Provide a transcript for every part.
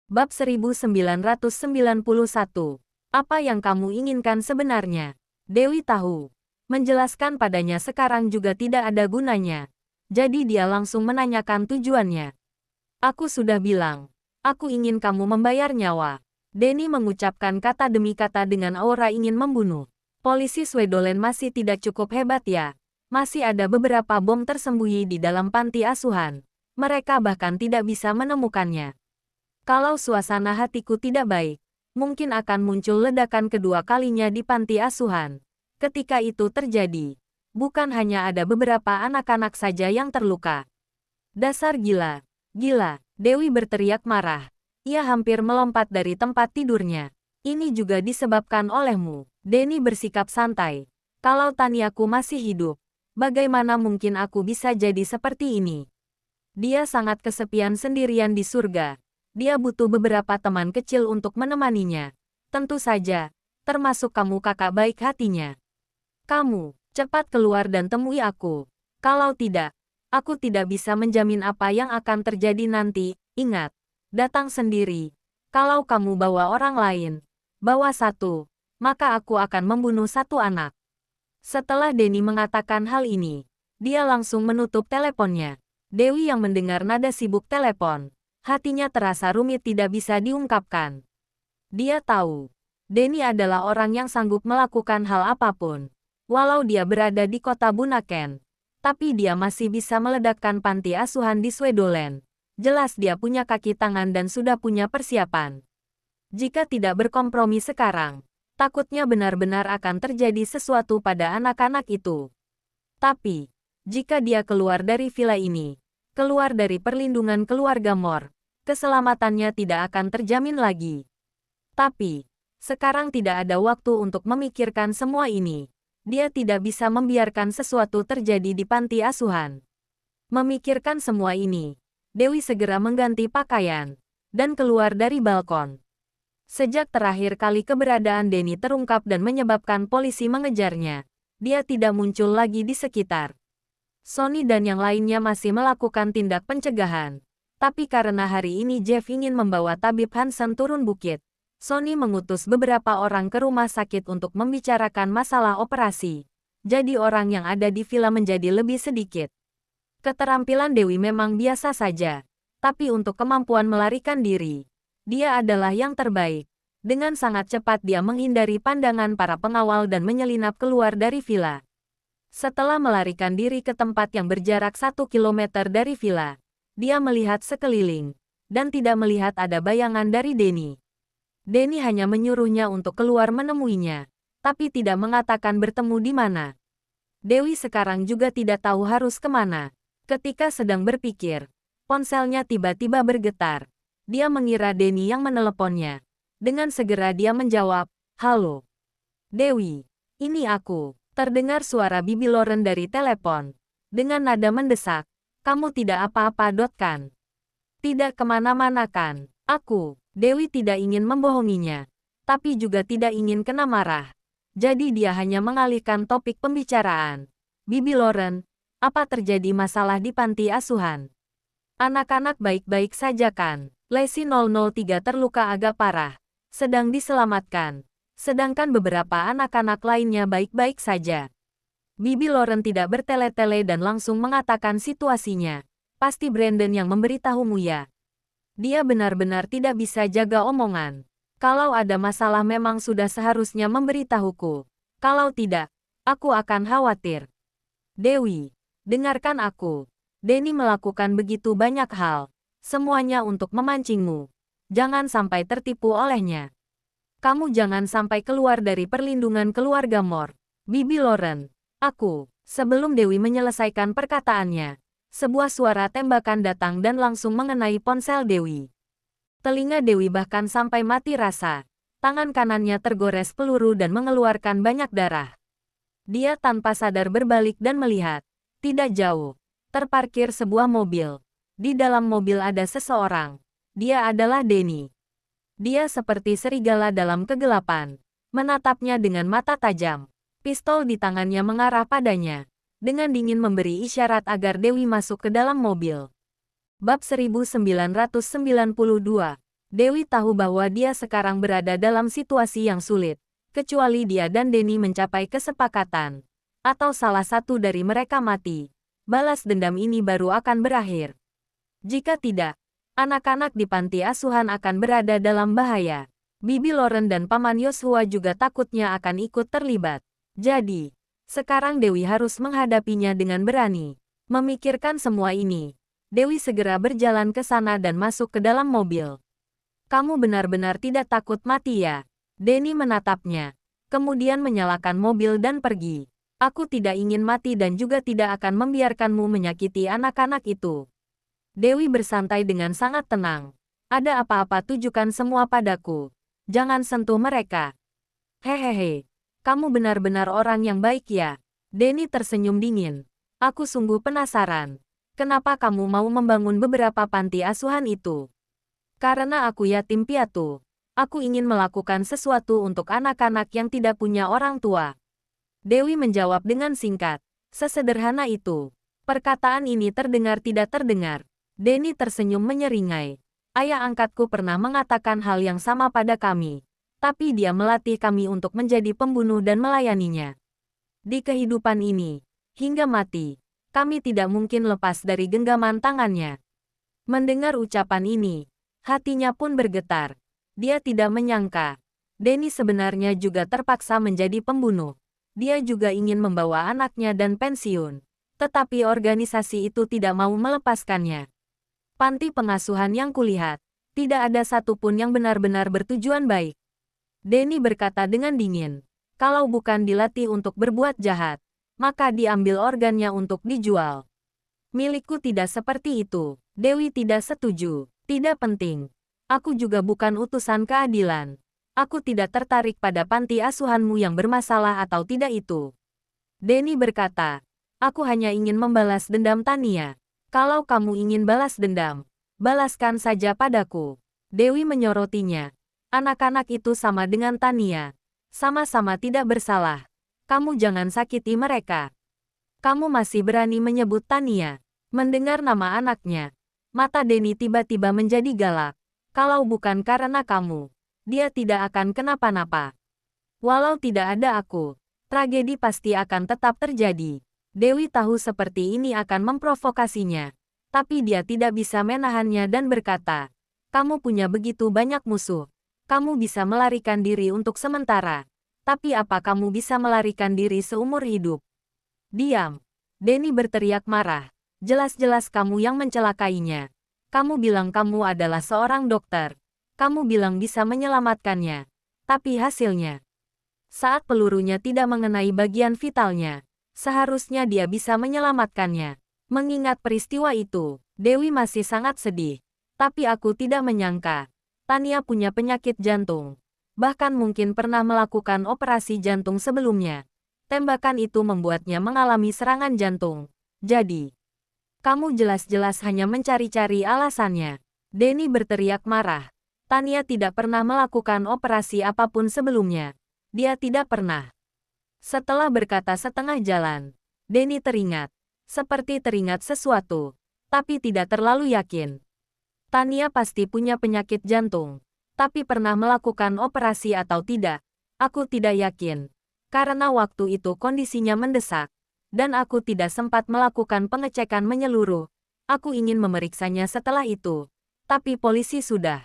Bab 1991. Apa yang kamu inginkan sebenarnya? Dewi tahu. Menjelaskan padanya sekarang juga tidak ada gunanya. Jadi dia langsung menanyakan tujuannya. Aku sudah bilang. Aku ingin kamu membayar nyawa. Denny mengucapkan kata demi kata dengan aura ingin membunuh. Polisi Swedolen masih tidak cukup hebat ya. Masih ada beberapa bom tersembunyi di dalam panti asuhan. Mereka bahkan tidak bisa menemukannya. Kalau suasana hatiku tidak baik, mungkin akan muncul ledakan kedua kalinya di panti asuhan. Ketika itu terjadi, bukan hanya ada beberapa anak-anak saja yang terluka. Dasar gila, gila, Dewi berteriak marah. Ia hampir melompat dari tempat tidurnya. Ini juga disebabkan olehmu. Denny bersikap santai. Kalau Taniaku masih hidup, bagaimana mungkin aku bisa jadi seperti ini? Dia sangat kesepian sendirian di surga. Dia butuh beberapa teman kecil untuk menemaninya. Tentu saja, termasuk kamu kakak baik hatinya. Kamu, cepat keluar dan temui aku. Kalau tidak, aku tidak bisa menjamin apa yang akan terjadi nanti. Ingat, datang sendiri. Kalau kamu bawa orang lain, bawa satu, maka aku akan membunuh satu anak. Setelah Denny mengatakan hal ini, dia langsung menutup teleponnya. Dewi yang mendengar nada sibuk telepon. Hatinya terasa rumit tidak bisa diungkapkan. Dia tahu, Denny adalah orang yang sanggup melakukan hal apapun. Walau dia berada di kota Bunaken, tapi dia masih bisa meledakkan panti asuhan di Swedolen. Jelas dia punya kaki tangan dan sudah punya persiapan. Jika tidak berkompromi sekarang, takutnya benar-benar akan terjadi sesuatu pada anak-anak itu. Tapi, jika dia keluar dari villa ini, keluar dari perlindungan keluarga Moore, keselamatannya tidak akan terjamin lagi. Tapi, sekarang tidak ada waktu untuk memikirkan semua ini. Dia tidak bisa membiarkan sesuatu terjadi di panti asuhan. Memikirkan semua ini, Dewi segera mengganti pakaian dan keluar dari balkon. Sejak terakhir kali keberadaan Denny terungkap dan menyebabkan polisi mengejarnya, dia tidak muncul lagi di sekitar. Sonny dan yang lainnya masih melakukan tindak pencegahan. Tapi karena hari ini Jeff ingin membawa tabib Hansen turun bukit, Sonny mengutus beberapa orang ke rumah sakit untuk membicarakan masalah operasi. Jadi orang yang ada di villa menjadi lebih sedikit. Keterampilan Dewi memang biasa saja. Tapi untuk kemampuan melarikan diri, dia adalah yang terbaik. Dengan sangat cepat dia menghindari pandangan para pengawal dan menyelinap keluar dari villa. Setelah melarikan diri ke tempat yang berjarak 1 kilometer dari villa, dia melihat sekeliling, dan tidak melihat ada bayangan dari Denny. Denny hanya menyuruhnya untuk keluar menemuinya, tapi tidak mengatakan bertemu di mana. Dewi sekarang juga tidak tahu harus kemana. Ketika sedang berpikir, ponselnya tiba-tiba bergetar. Dia mengira Denny yang meneleponnya. Dengan segera dia menjawab, "Halo. Dewi, ini aku." Terdengar suara Bibi Lauren dari telepon. Dengan nada mendesak, "Kamu tidak apa-apa, kan? Tidak kemana-mana kan?" Aku, Dewi tidak ingin membohonginya, tapi juga tidak ingin kena marah. Jadi dia hanya mengalihkan topik pembicaraan. "Bibi Lauren, apa terjadi masalah di panti asuhan? Anak-anak baik-baik saja kan?" Lacey 003 terluka agak parah, sedang diselamatkan. Sedangkan beberapa anak-anak lainnya baik-baik saja. Bibi Lauren tidak bertele-tele dan langsung mengatakan situasinya. "Pasti Brandon yang memberitahumu ya." Dia benar-benar tidak bisa jaga omongan. "Kalau ada masalah memang sudah seharusnya memberitahuku. Kalau tidak, aku akan khawatir." "Dewi, dengarkan aku. Denny melakukan begitu banyak hal. Semuanya untuk memancingmu. Jangan sampai tertipu olehnya. Kamu jangan sampai keluar dari perlindungan keluarga Moore." "Bibi Lauren, aku..." Sebelum Dewi menyelesaikan perkataannya, sebuah suara tembakan datang dan langsung mengenai ponsel Dewi. Telinga Dewi bahkan sampai mati rasa. Tangan kanannya tergores peluru dan mengeluarkan banyak darah. Dia tanpa sadar berbalik dan melihat. Tidak jauh, terparkir sebuah mobil. Di dalam mobil ada seseorang. Dia adalah Denny. Dia seperti serigala dalam kegelapan, menatapnya dengan mata tajam. Pistol di tangannya mengarah padanya, dengan dingin memberi isyarat agar Dewi masuk ke dalam mobil. Bab 1992. Dewi tahu bahwa dia sekarang berada dalam situasi yang sulit, kecuali dia dan Denny mencapai kesepakatan. Atau salah satu dari mereka mati. Balas dendam ini baru akan berakhir. Jika tidak, anak-anak di panti asuhan akan berada dalam bahaya. Bibi Lauren dan Paman Yosua juga takutnya akan ikut terlibat. Jadi, sekarang Dewi harus menghadapinya dengan berani. Memikirkan semua ini, Dewi segera berjalan ke sana dan masuk ke dalam mobil. Kamu benar-benar tidak takut mati ya? Denny menatapnya, kemudian menyalakan mobil dan pergi. Aku tidak ingin mati dan juga tidak akan membiarkanmu menyakiti anak-anak itu. Dewi bersantai dengan sangat tenang. Ada apa-apa tunjukkan semua padaku. Jangan sentuh mereka. Hehehe, kamu benar-benar orang yang baik ya. Denny tersenyum dingin. Aku sungguh penasaran. Kenapa kamu mau membangun beberapa panti asuhan itu? Karena aku yatim piatu. Aku ingin melakukan sesuatu untuk anak-anak yang tidak punya orang tua. Dewi menjawab dengan singkat. Sesederhana itu. Perkataan ini terdengar tidak terdengar. Denny tersenyum menyeringai. Ayah angkatku pernah mengatakan hal yang sama pada kami. Tapi dia melatih kami untuk menjadi pembunuh dan melayaninya. Di kehidupan ini, hingga mati, kami tidak mungkin lepas dari genggaman tangannya. Mendengar ucapan ini, hatinya pun bergetar. Dia tidak menyangka. Denny sebenarnya juga terpaksa menjadi pembunuh. Dia juga ingin membawa anaknya dan pensiun. Tetapi organisasi itu tidak mau melepaskannya. Panti pengasuhan yang kulihat, tidak ada satupun yang benar-benar bertujuan baik. Denny berkata dengan dingin, kalau bukan dilatih untuk berbuat jahat, maka diambil organnya untuk dijual. Milikku tidak seperti itu. Dewi tidak setuju. Tidak penting. Aku juga bukan utusan keadilan. Aku tidak tertarik pada panti asuhanmu yang bermasalah atau tidak itu. Denny berkata, aku hanya ingin membalas dendam Tania. Kalau kamu ingin balas dendam, balaskan saja padaku. Dewi menyorotinya. Anak-anak itu sama dengan Tania. Sama-sama tidak bersalah. Kamu jangan sakiti mereka. Kamu masih berani menyebut Tania. Mendengar nama anaknya, mata Denny tiba-tiba menjadi galak. Kalau bukan karena kamu, dia tidak akan kenapa-napa. Walau tidak ada aku, tragedi pasti akan tetap terjadi. Dewi tahu seperti ini akan memprovokasinya. Tapi dia tidak bisa menahannya dan berkata, kamu punya begitu banyak musuh. Kamu bisa melarikan diri untuk sementara. Tapi apa kamu bisa melarikan diri seumur hidup? Diam. Denny berteriak marah. Jelas-jelas kamu yang mencelakainya. Kamu bilang kamu adalah seorang dokter. Kamu bilang bisa menyelamatkannya. Tapi hasilnya, saat pelurunya tidak mengenai bagian vitalnya, seharusnya dia bisa menyelamatkannya. Mengingat peristiwa itu, Dewi masih sangat sedih. Tapi aku tidak menyangka, Tania punya penyakit jantung. Bahkan mungkin pernah melakukan operasi jantung sebelumnya. Tembakan itu membuatnya mengalami serangan jantung. Jadi, kamu jelas-jelas hanya mencari-cari alasannya. Denny berteriak marah. Tania tidak pernah melakukan operasi apapun sebelumnya. Dia tidak pernah. Setelah berkata setengah jalan, Denny teringat. Seperti teringat sesuatu. Tapi tidak terlalu yakin. Tania pasti punya penyakit jantung. Tapi pernah melakukan operasi atau tidak? Aku tidak yakin. Karena waktu itu kondisinya mendesak. Dan aku tidak sempat melakukan pengecekan menyeluruh. Aku ingin memeriksanya setelah itu. Tapi polisi sudah.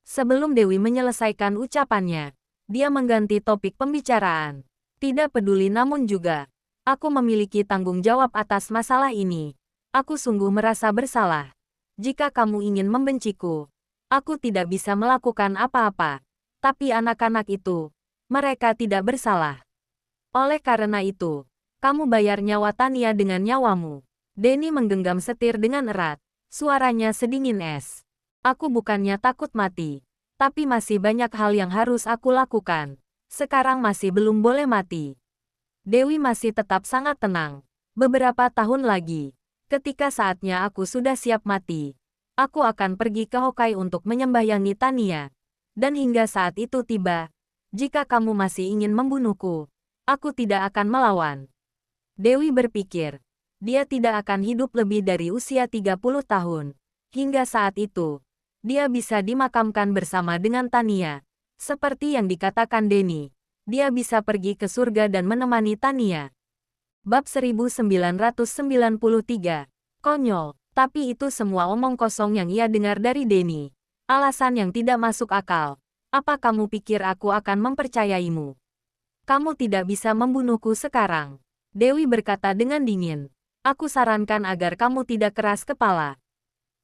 Sebelum Dewi menyelesaikan ucapannya, dia mengganti topik pembicaraan. Tidak peduli namun juga, aku memiliki tanggung jawab atas masalah ini. Aku sungguh merasa bersalah. Jika kamu ingin membenciku, aku tidak bisa melakukan apa-apa. Tapi anak-anak itu, mereka tidak bersalah. Oleh karena itu, kamu bayar nyawa Tania dengan nyawamu. Denny menggenggam setir dengan erat. Suaranya sedingin es. Aku bukannya takut mati. Tapi masih banyak hal yang harus aku lakukan. Sekarang masih belum boleh mati. Dewi masih tetap sangat tenang. Beberapa tahun lagi, ketika saatnya aku sudah siap mati, aku akan pergi ke Hokai untuk menyembahyangi Tania. Dan hingga saat itu tiba, jika kamu masih ingin membunuhku, aku tidak akan melawan. Dewi berpikir, dia tidak akan hidup lebih dari usia 30 tahun. Hingga saat itu, dia bisa dimakamkan bersama dengan Tania. Seperti yang dikatakan Denny, dia bisa pergi ke surga dan menemani Tania. Bab 1993. Konyol, tapi itu semua omong kosong yang ia dengar dari Denny. Alasan yang tidak masuk akal. Apa kamu pikir aku akan mempercayaimu? Kamu tidak bisa membunuhku sekarang. Dewi berkata dengan dingin. Aku sarankan agar kamu tidak keras kepala.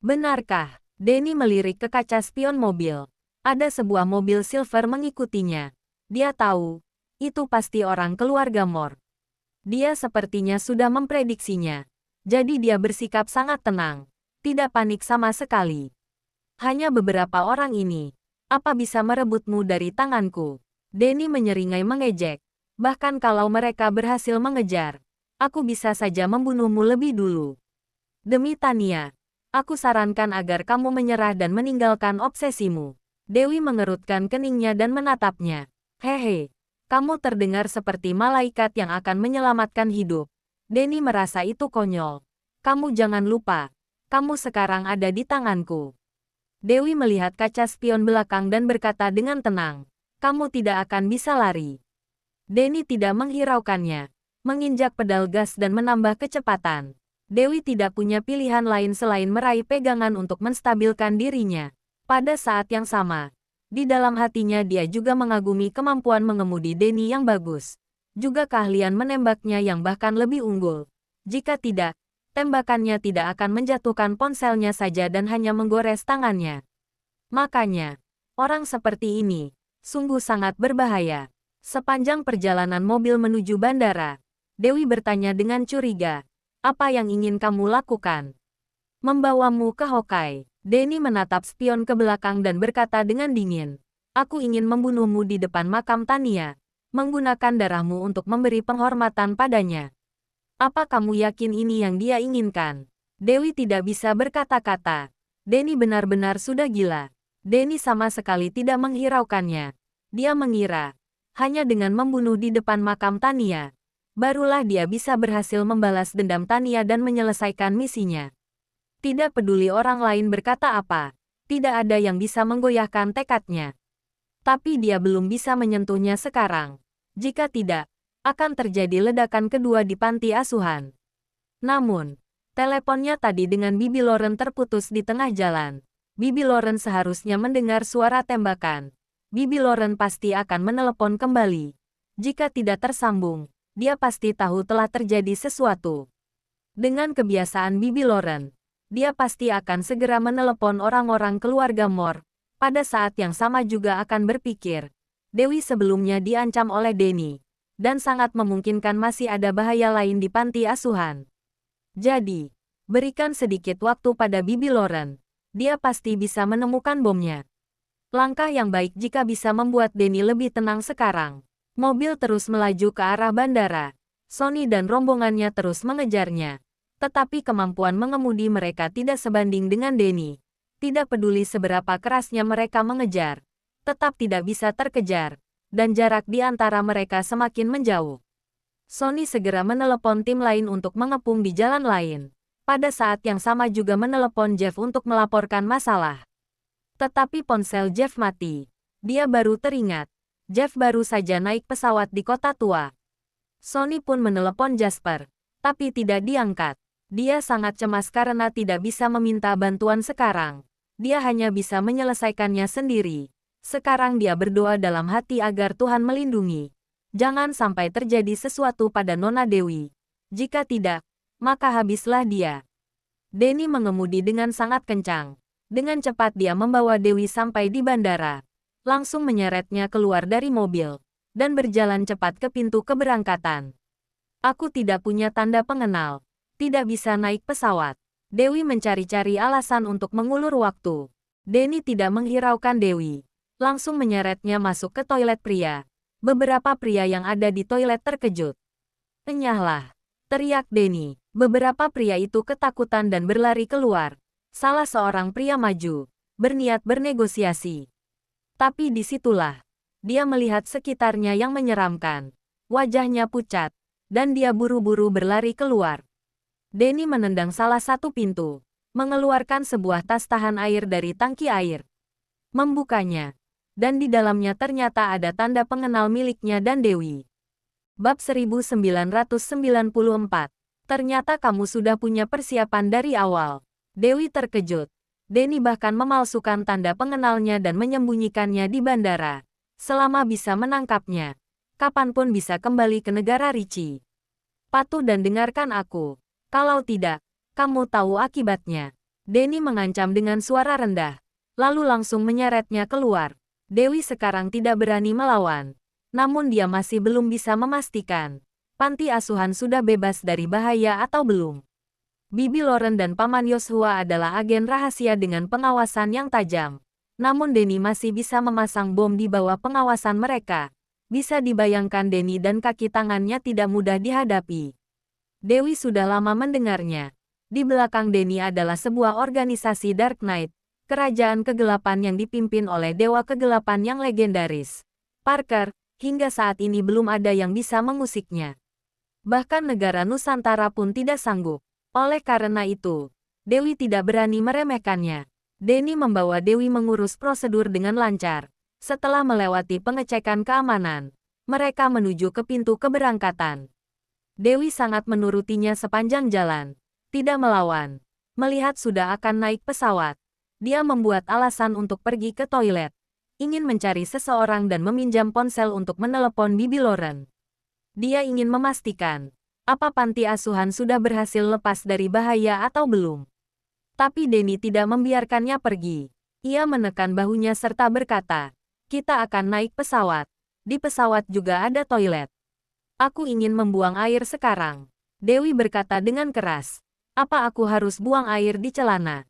Benarkah? Denny melirik ke kaca spion mobil. Ada sebuah mobil silver mengikutinya. Dia tahu, itu pasti orang keluarga Moore. Dia sepertinya sudah memprediksinya. Jadi dia bersikap sangat tenang. Tidak panik sama sekali. Hanya beberapa orang ini. Apa bisa merebutmu dari tanganku? Denny menyeringai mengejek. Bahkan kalau mereka berhasil mengejar, aku bisa saja membunuhmu lebih dulu. Demi Tania, aku sarankan agar kamu menyerah dan meninggalkan obsesimu. Dewi mengerutkan keningnya dan menatapnya. Hehe, kamu terdengar seperti malaikat yang akan menyelamatkan hidup. Denny merasa itu konyol. Kamu jangan lupa, kamu sekarang ada di tanganku. Dewi melihat kaca spion belakang dan berkata dengan tenang, kamu tidak akan bisa lari. Denny tidak menghiraukannya, menginjak pedal gas dan menambah kecepatan. Dewi tidak punya pilihan lain selain meraih pegangan untuk menstabilkan dirinya. Pada saat yang sama, di dalam hatinya dia juga mengagumi kemampuan mengemudi Denny yang bagus. Juga keahlian menembaknya yang bahkan lebih unggul. Jika tidak, tembakannya tidak akan menjatuhkan ponselnya saja dan hanya menggores tangannya. Makanya, orang seperti ini sungguh sangat berbahaya. Sepanjang perjalanan mobil menuju bandara, Dewi bertanya dengan curiga, apa yang ingin kamu lakukan? Membawamu ke Hawkeye. Denny menatap spion ke belakang dan berkata dengan dingin, aku ingin membunuhmu di depan makam Tania, menggunakan darahmu untuk memberi penghormatan padanya. Apa kamu yakin ini yang dia inginkan? Dewi tidak bisa berkata-kata. Denny benar-benar sudah gila. Denny sama sekali tidak menghiraukannya. Dia mengira, hanya dengan membunuh di depan makam Tania, barulah dia bisa berhasil membalas dendam Tania dan menyelesaikan misinya. Tidak peduli orang lain berkata apa, tidak ada yang bisa menggoyahkan tekadnya. Tapi dia belum bisa menyentuhnya sekarang. Jika tidak, akan terjadi ledakan kedua di panti asuhan. Namun, teleponnya tadi dengan Bibi Lauren terputus di tengah jalan. Bibi Lauren seharusnya mendengar suara tembakan. Bibi Lauren pasti akan menelepon kembali. Jika tidak tersambung, dia pasti tahu telah terjadi sesuatu. Dengan kebiasaan Bibi Lauren, dia pasti akan segera menelepon orang-orang keluarga Moore. Pada saat yang sama juga akan berpikir, Dewi sebelumnya diancam oleh Denny, dan sangat memungkinkan masih ada bahaya lain di panti asuhan. Jadi, berikan sedikit waktu pada Bibi Lauren. Dia pasti bisa menemukan bomnya. Langkah yang baik jika bisa membuat Denny lebih tenang sekarang. Mobil terus melaju ke arah bandara. Sonny dan rombongannya terus mengejarnya. Tetapi kemampuan mengemudi mereka tidak sebanding dengan Denny. Tidak peduli seberapa kerasnya mereka mengejar, tetap tidak bisa terkejar, dan jarak di antara mereka semakin menjauh. Sonny segera menelepon tim lain untuk mengepung di jalan lain. Pada saat yang sama juga menelepon Jeff untuk melaporkan masalah. Tetapi ponsel Jeff mati. Dia baru teringat, Jeff baru saja naik pesawat di kota tua. Sonny pun menelepon Jasper, tapi tidak diangkat. Dia sangat cemas karena tidak bisa meminta bantuan sekarang. Dia hanya bisa menyelesaikannya sendiri. Sekarang dia berdoa dalam hati agar Tuhan melindungi. Jangan sampai terjadi sesuatu pada Nona Dewi. Jika tidak, maka habislah dia. Denny mengemudi dengan sangat kencang. Dengan cepat dia membawa Dewi sampai di bandara. Langsung menyeretnya keluar dari mobil, dan berjalan cepat ke pintu keberangkatan. Aku tidak punya tanda pengenal. Tidak bisa naik pesawat. Dewi mencari-cari alasan untuk mengulur waktu. Denny tidak menghiraukan Dewi. Langsung menyeretnya masuk ke toilet pria. Beberapa pria yang ada di toilet terkejut. Enyahlah, teriak Denny. Beberapa pria itu ketakutan dan berlari keluar. Salah seorang pria maju, berniat bernegosiasi. Tapi disitulah, dia melihat sekitarnya yang menyeramkan. Wajahnya pucat, dan dia buru-buru berlari keluar. Denny menendang salah satu pintu. mengeluarkan sebuah tas tahan air dari tangki air. Membukanya. Dan di dalamnya ternyata ada tanda pengenal miliknya dan Dewi. Bab 1994. Ternyata kamu sudah punya persiapan dari awal. Dewi terkejut. Denny bahkan memalsukan tanda pengenalnya dan menyembunyikannya di bandara. Selama bisa menangkapnya, kapanpun bisa kembali ke negara Ricci. Patuh dan dengarkan aku. Kalau tidak, kamu tahu akibatnya. Denny mengancam dengan suara rendah, lalu langsung menyeretnya keluar. Dewi sekarang tidak berani melawan. Namun dia masih belum bisa memastikan panti asuhan sudah bebas dari bahaya atau belum. Bibi Lauren dan Paman Yoshua adalah agen rahasia dengan pengawasan yang tajam. Namun Denny masih bisa memasang bom di bawah pengawasan mereka. Bisa dibayangkan Denny dan kaki tangannya tidak mudah dihadapi. Dewi sudah lama mendengarnya. Di belakang Denny adalah sebuah organisasi Dark Knight, kerajaan kegelapan yang dipimpin oleh dewa kegelapan yang legendaris. Parker, hingga saat ini belum ada yang bisa mengusiknya. Bahkan negara Nusantara pun tidak sanggup. Oleh karena itu, Dewi tidak berani meremehkannya. Denny membawa Dewi mengurus prosedur dengan lancar. Setelah melewati pengecekan keamanan, mereka menuju ke pintu keberangkatan. Dewi sangat menurutinya sepanjang jalan. Tidak melawan. Melihat sudah akan naik pesawat, dia membuat alasan untuk pergi ke toilet. Ingin mencari seseorang dan meminjam ponsel untuk menelepon Bibi Lauren. Dia ingin memastikan, apa panti asuhan sudah berhasil lepas dari bahaya atau belum. Tapi Denny tidak membiarkannya pergi. Ia menekan bahunya serta berkata, kita akan naik pesawat. Di pesawat juga ada toilet. Aku ingin membuang air sekarang. Dewi berkata dengan keras. Apa aku harus buang air di celana?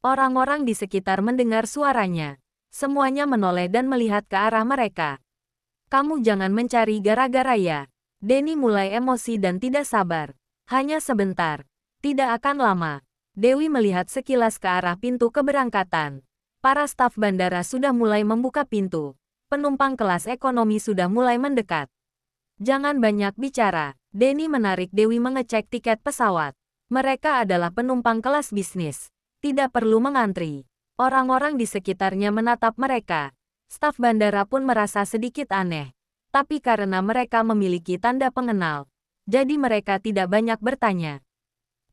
Orang-orang di sekitar mendengar suaranya. Semuanya menoleh dan melihat ke arah mereka. Kamu jangan mencari gara-gara ya. Denny mulai emosi dan tidak sabar. Hanya sebentar. Tidak akan lama. Dewi melihat sekilas ke arah pintu keberangkatan. Para staf bandara sudah mulai membuka pintu. Penumpang kelas ekonomi sudah mulai mendekat. Jangan banyak bicara. Denny menarik Dewi mengecek tiket pesawat. Mereka adalah penumpang kelas bisnis. Tidak perlu mengantri. Orang-orang di sekitarnya menatap mereka. Staf bandara pun merasa sedikit aneh. Tapi karena mereka memiliki tanda pengenal, jadi mereka tidak banyak bertanya.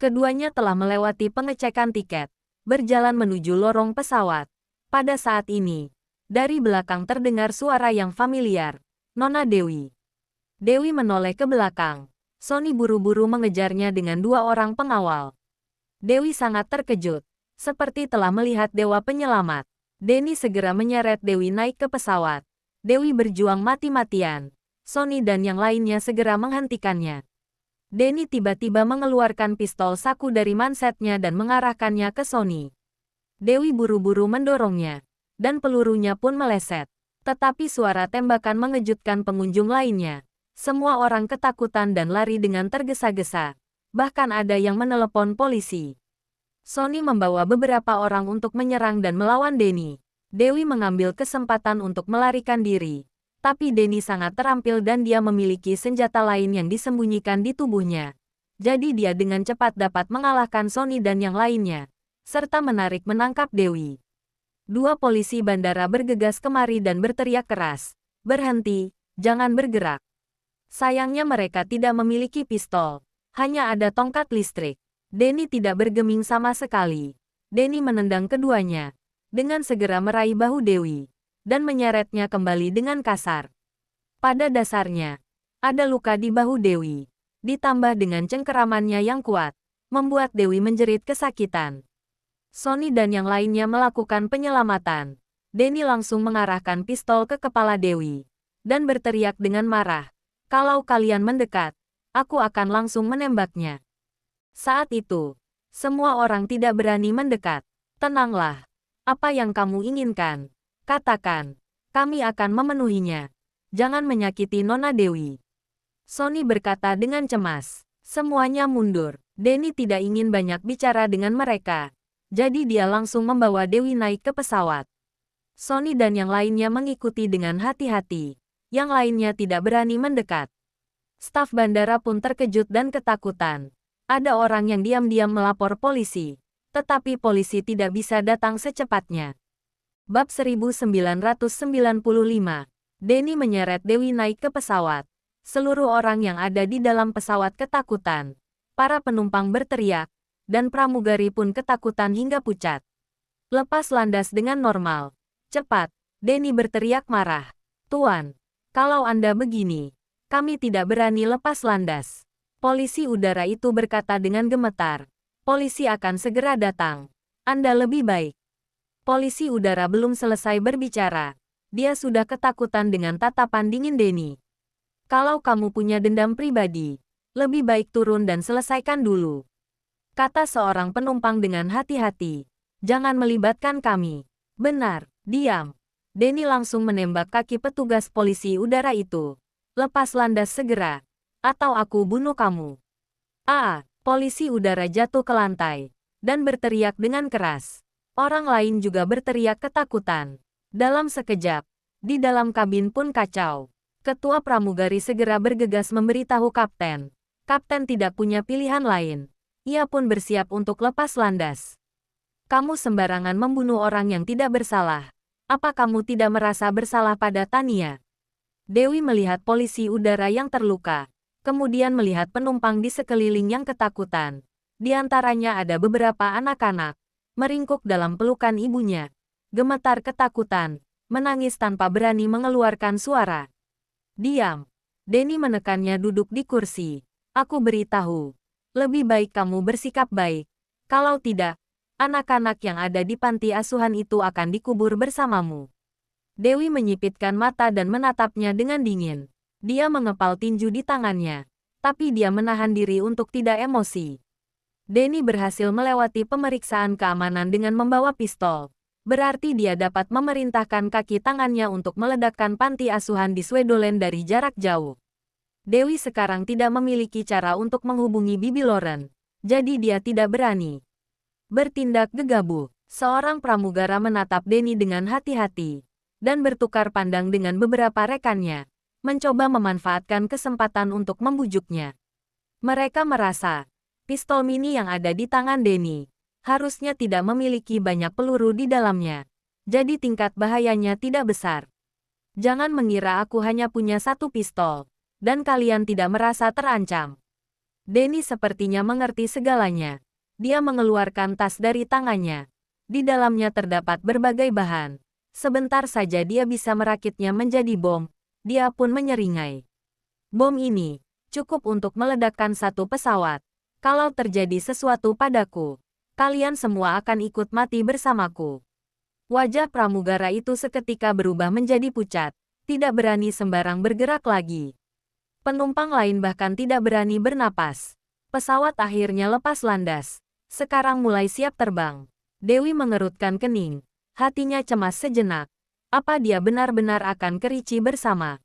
Keduanya telah melewati pengecekan tiket, berjalan menuju lorong pesawat. Pada saat ini, dari belakang terdengar suara yang familiar. Nona Dewi. Dewi menoleh ke belakang. Sonny buru-buru mengejarnya dengan dua orang pengawal. Dewi sangat terkejut. Seperti telah melihat dewa penyelamat. Denny segera menyeret Dewi naik ke pesawat. Dewi berjuang mati-matian. Sonny dan yang lainnya segera menghentikannya. Denny tiba-tiba mengeluarkan pistol saku dari mansetnya dan mengarahkannya ke Sonny. Dewi buru-buru mendorongnya. Dan pelurunya pun meleset. Tetapi suara tembakan mengejutkan pengunjung lainnya. Semua orang ketakutan dan lari dengan tergesa-gesa. Bahkan ada yang menelepon polisi. Sonny membawa beberapa orang untuk menyerang dan melawan Denny. Dewi mengambil kesempatan untuk melarikan diri. Tapi Denny sangat terampil dan dia memiliki senjata lain yang disembunyikan di tubuhnya. Jadi dia dengan cepat dapat mengalahkan Sonny dan yang lainnya. Serta menarik menangkap Dewi. Dua polisi bandara bergegas kemari dan berteriak keras. Berhenti, jangan bergerak. Sayangnya mereka tidak memiliki pistol. Hanya ada tongkat listrik. Denny tidak bergeming sama sekali. Denny menendang keduanya. Dengan segera meraih bahu Dewi. Dan menyeretnya kembali dengan kasar. Pada dasarnya, ada luka di bahu Dewi. Ditambah dengan cengkeramannya yang kuat. Membuat Dewi menjerit kesakitan. Sonny dan yang lainnya melakukan penyelamatan. Denny langsung mengarahkan pistol ke kepala Dewi. Dan berteriak dengan marah. Kalau kalian mendekat, aku akan langsung menembaknya. Saat itu, semua orang tidak berani mendekat. Tenanglah. Apa yang kamu inginkan? Katakan. Kami akan memenuhinya. Jangan menyakiti Nona Dewi. Sonny berkata dengan cemas. Semuanya mundur. Denny tidak ingin banyak bicara dengan mereka. Jadi dia langsung membawa Dewi naik ke pesawat. Sonny dan yang lainnya mengikuti dengan hati-hati. Yang lainnya tidak berani mendekat. Staf bandara pun terkejut dan ketakutan. Ada orang yang diam-diam melapor polisi. Tetapi polisi tidak bisa datang secepatnya. Bab 1995. Denny menyeret Dewi naik ke pesawat. Seluruh orang yang ada di dalam pesawat ketakutan. Para penumpang berteriak, dan pramugari pun ketakutan hingga pucat. Lepas landas dengan normal. Cepat, Denny berteriak marah. Tuan, kalau Anda begini, kami tidak berani lepas landas. Polisi udara itu berkata dengan gemetar. Polisi akan segera datang. Anda lebih baik. Polisi udara belum selesai berbicara. Dia sudah ketakutan dengan tatapan dingin Denny. Kalau kamu punya dendam pribadi, lebih baik turun dan selesaikan dulu. Kata seorang penumpang dengan hati-hati. Jangan melibatkan kami. Benar, diam. Denny langsung menembak kaki petugas polisi udara itu. Lepas landas segera, atau aku bunuh kamu. Polisi udara jatuh ke lantai, dan berteriak dengan keras. Orang lain juga berteriak ketakutan. Dalam sekejap, di dalam kabin pun kacau. Ketua pramugari segera bergegas memberitahu kapten. Kapten tidak punya pilihan lain. Ia pun bersiap untuk lepas landas. Kamu sembarangan membunuh orang yang tidak bersalah. Apa kamu tidak merasa bersalah pada Tania? Dewi melihat polisi udara yang terluka. Kemudian melihat penumpang di sekeliling yang ketakutan. Di antaranya ada beberapa anak-anak. Meringkuk dalam pelukan ibunya. Gemetar ketakutan. Menangis tanpa berani mengeluarkan suara. Diam. Denny menekannya duduk di kursi. Aku beritahu. Lebih baik kamu bersikap baik. Kalau tidak, anak-anak yang ada di panti asuhan itu akan dikubur bersamamu. Dewi menyipitkan mata dan menatapnya dengan dingin. Dia mengepal tinju di tangannya. Tapi dia menahan diri untuk tidak emosi. Denny berhasil melewati pemeriksaan keamanan dengan membawa pistol. Berarti dia dapat memerintahkan kaki tangannya untuk meledakkan panti asuhan di Swedoland dari jarak jauh. Dewi sekarang tidak memiliki cara untuk menghubungi Bibi Lauren. Jadi dia tidak berani bertindak gegabah. Seorang pramugara menatap Denny dengan hati-hati. Dan bertukar pandang dengan beberapa rekannya. Mencoba memanfaatkan kesempatan untuk membujuknya. Mereka merasa, pistol mini yang ada di tangan Denny harusnya tidak memiliki banyak peluru di dalamnya. Jadi tingkat bahayanya tidak besar. Jangan mengira aku hanya punya satu pistol, dan kalian tidak merasa terancam. Denny sepertinya mengerti segalanya. Dia mengeluarkan tas dari tangannya. Di dalamnya terdapat berbagai bahan. Sebentar saja dia bisa merakitnya menjadi bom. Dia pun menyeringai. Bom ini cukup untuk meledakkan satu pesawat. Kalau terjadi sesuatu padaku, kalian semua akan ikut mati bersamaku. Wajah pramugara itu seketika berubah menjadi pucat. Tidak berani sembarang bergerak lagi. Penumpang lain bahkan tidak berani bernapas. Pesawat akhirnya lepas landas. Sekarang mulai siap terbang. Dewi mengerutkan kening. Hatinya cemas sejenak. Apa dia benar-benar akan kerici bersama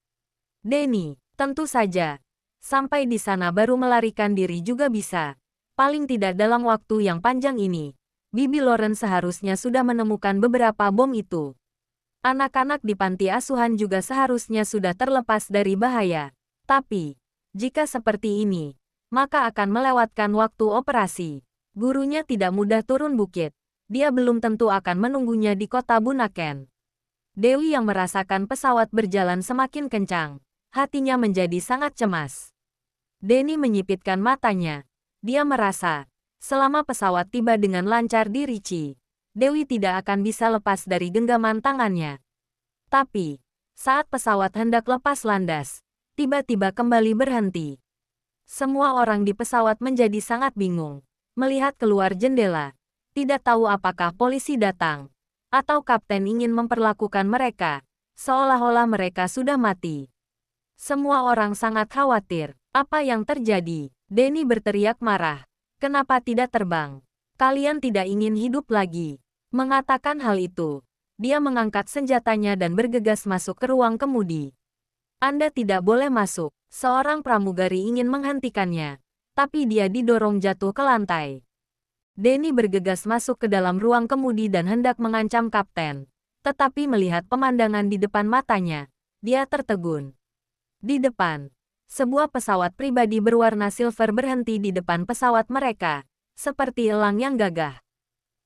Denny? Tentu saja. Sampai di sana baru melarikan diri juga bisa. Paling tidak dalam waktu yang panjang ini. Bibi Lauren seharusnya sudah menemukan beberapa bom itu. Anak-anak di panti asuhan juga seharusnya sudah terlepas dari bahaya. Tapi, jika seperti ini, maka akan melewatkan waktu operasi. Gurunya tidak mudah turun bukit. Dia belum tentu akan menunggunya di kota Bunaken. Dewi yang merasakan pesawat berjalan semakin kencang. Hatinya menjadi sangat cemas. Denny menyipitkan matanya. Dia merasa, selama pesawat tiba dengan lancar di Ricci, Dewi tidak akan bisa lepas dari genggaman tangannya. Tapi, saat pesawat hendak lepas landas, tiba-tiba kembali berhenti. Semua orang di pesawat menjadi sangat bingung. Melihat keluar jendela, tidak tahu apakah polisi datang, atau kapten ingin memperlakukan mereka, seolah-olah mereka sudah mati. Semua orang sangat khawatir. Apa yang terjadi? Denny berteriak marah. Kenapa tidak terbang? Kalian tidak ingin hidup lagi. Mengatakan hal itu, dia mengangkat senjatanya dan bergegas masuk ke ruang kemudi. Anda tidak boleh masuk. Seorang pramugari ingin menghentikannya, tapi dia didorong jatuh ke lantai. Denny bergegas masuk ke dalam ruang kemudi dan hendak mengancam kapten. Tetapi melihat pemandangan di depan matanya, dia tertegun. Di depan, sebuah pesawat pribadi berwarna silver berhenti di depan pesawat mereka, seperti elang yang gagah.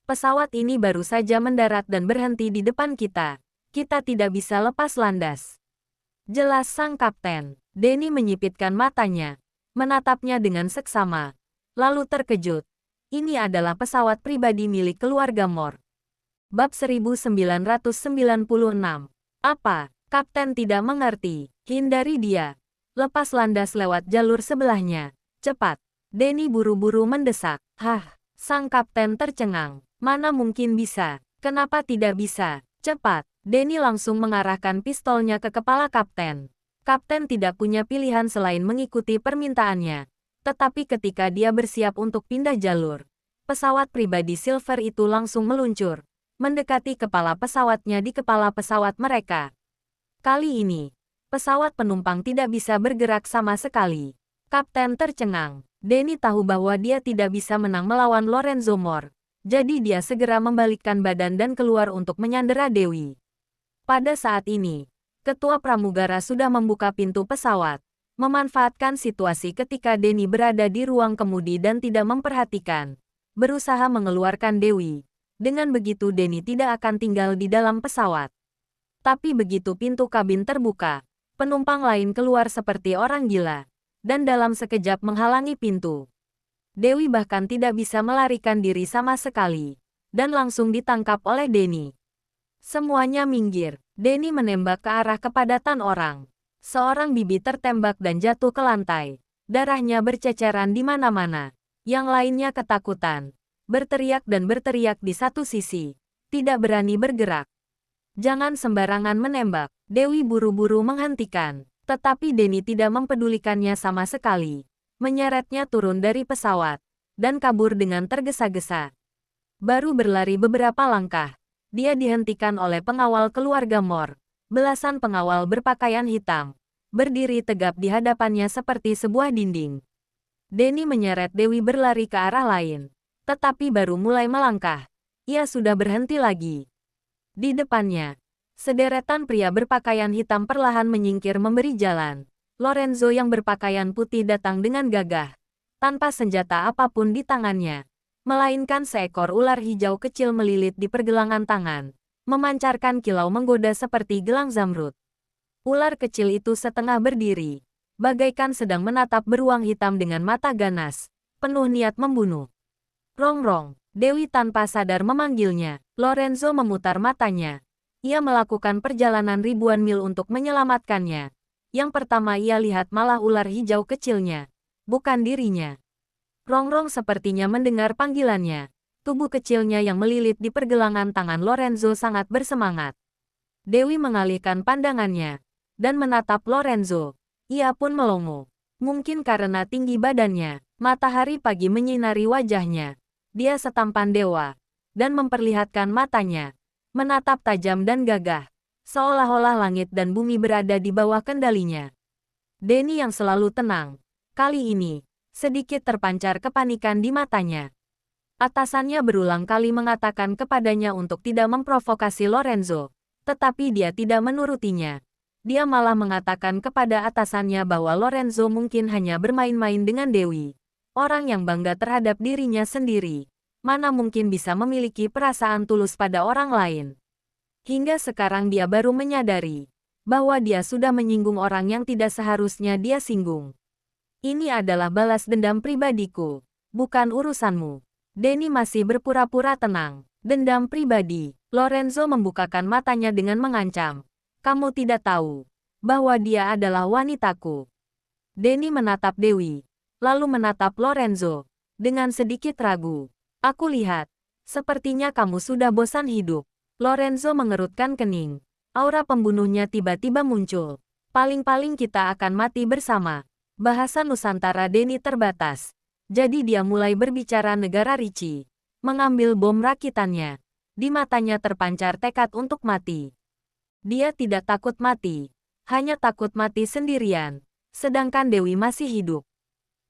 Pesawat ini baru saja mendarat dan berhenti di depan kita. Kita tidak bisa lepas landas. Jelas sang kapten. Denny menyipitkan matanya, menatapnya dengan seksama, lalu terkejut. Ini adalah pesawat pribadi milik keluarga Moore. Bab 1996. Apa? Kapten tidak mengerti. Hindari dia. Lepas landas lewat jalur sebelahnya. Cepat. Denny buru-buru mendesak. Hah, sang kapten tercengang. Mana mungkin bisa? Kenapa tidak bisa? Cepat. Denny langsung mengarahkan pistolnya ke kepala kapten. Kapten tidak punya pilihan selain mengikuti permintaannya. Tetapi ketika dia bersiap untuk pindah jalur, pesawat pribadi Silver itu langsung meluncur, mendekati kepala pesawatnya di kepala pesawat mereka. Kali ini, pesawat penumpang tidak bisa bergerak sama sekali. Kapten tercengang. Denny tahu bahwa dia tidak bisa menang melawan Lorenzo Moore. Jadi dia segera membalikkan badan dan keluar untuk menyandera Dewi. Pada saat ini, ketua pramugara sudah membuka pintu pesawat, memanfaatkan situasi ketika Denny berada di ruang kemudi dan tidak memperhatikan, berusaha mengeluarkan Dewi. Dengan begitu Denny tidak akan tinggal di dalam pesawat. Tapi begitu pintu kabin terbuka, penumpang lain keluar seperti orang gila, dan dalam sekejap menghalangi pintu. Dewi bahkan tidak bisa melarikan diri sama sekali, dan langsung ditangkap oleh Denny. Semuanya minggir. Denny menembak ke arah kepadatan orang. Seorang bibi tertembak dan jatuh ke lantai. Darahnya berceceran di mana-mana. Yang lainnya ketakutan, berteriak dan berteriak di satu sisi, tidak berani bergerak. Jangan sembarangan menembak. Dewi buru-buru menghentikan, tetapi Denny tidak mempedulikannya sama sekali. Menyeretnya turun dari pesawat, dan kabur dengan tergesa-gesa. Baru berlari beberapa langkah, dia dihentikan oleh pengawal keluarga Moore. Belasan pengawal berpakaian hitam, berdiri tegap di hadapannya seperti sebuah dinding. Denny menyeret Dewi berlari ke arah lain, tetapi baru mulai melangkah, ia sudah berhenti lagi. Di depannya, sederetan pria berpakaian hitam perlahan menyingkir memberi jalan. Lorenzo yang berpakaian putih datang dengan gagah, tanpa senjata apapun di tangannya, melainkan seekor ular hijau kecil melilit di pergelangan tangan, memancarkan kilau menggoda seperti gelang zamrud. Ular kecil itu setengah berdiri, bagaikan sedang menatap beruang hitam dengan mata ganas, penuh niat membunuh. Rongrong, Dewi tanpa sadar memanggilnya. Lorenzo memutar matanya. Ia melakukan perjalanan ribuan mil untuk menyelamatkannya. Yang pertama ia lihat malah ular hijau kecilnya, bukan dirinya. Rongrong sepertinya mendengar panggilannya. Tubuh kecilnya yang melilit di pergelangan tangan Lorenzo sangat bersemangat. Dewi mengalihkan pandangannya, dan menatap Lorenzo. Ia pun melongo. Mungkin karena tinggi badannya, matahari pagi menyinari wajahnya. Dia setampan dewa, dan memperlihatkan matanya, menatap tajam dan gagah. Seolah-olah langit dan bumi berada di bawah kendalinya. Denny yang selalu tenang, kali ini, sedikit terpancar kepanikan di matanya. Atasannya berulang kali mengatakan kepadanya untuk tidak memprovokasi Lorenzo, tetapi dia tidak menurutinya. Dia malah mengatakan kepada atasannya bahwa Lorenzo mungkin hanya bermain-main dengan Dewi. Orang yang bangga terhadap dirinya sendiri, mana mungkin bisa memiliki perasaan tulus pada orang lain. Hingga sekarang dia baru menyadari bahwa dia sudah menyinggung orang yang tidak seharusnya dia singgung. Ini adalah balas dendam pribadiku, bukan urusanmu. Denny masih berpura-pura tenang. Dendam pribadi. Lorenzo membukakan matanya dengan mengancam. Kamu tidak tahu bahwa dia adalah wanitaku. Denny menatap Dewi, lalu menatap Lorenzo dengan sedikit ragu. Aku lihat, sepertinya kamu sudah bosan hidup. Lorenzo mengerutkan kening. Aura pembunuhnya tiba-tiba muncul. Paling-paling kita akan mati bersama. Bahasa Nusantara Denny terbatas. Jadi dia mulai berbicara negara Ricci. Mengambil bom rakitannya. Di matanya terpancar tekad untuk mati. Dia tidak takut mati. Hanya takut mati sendirian. Sedangkan Dewi masih hidup.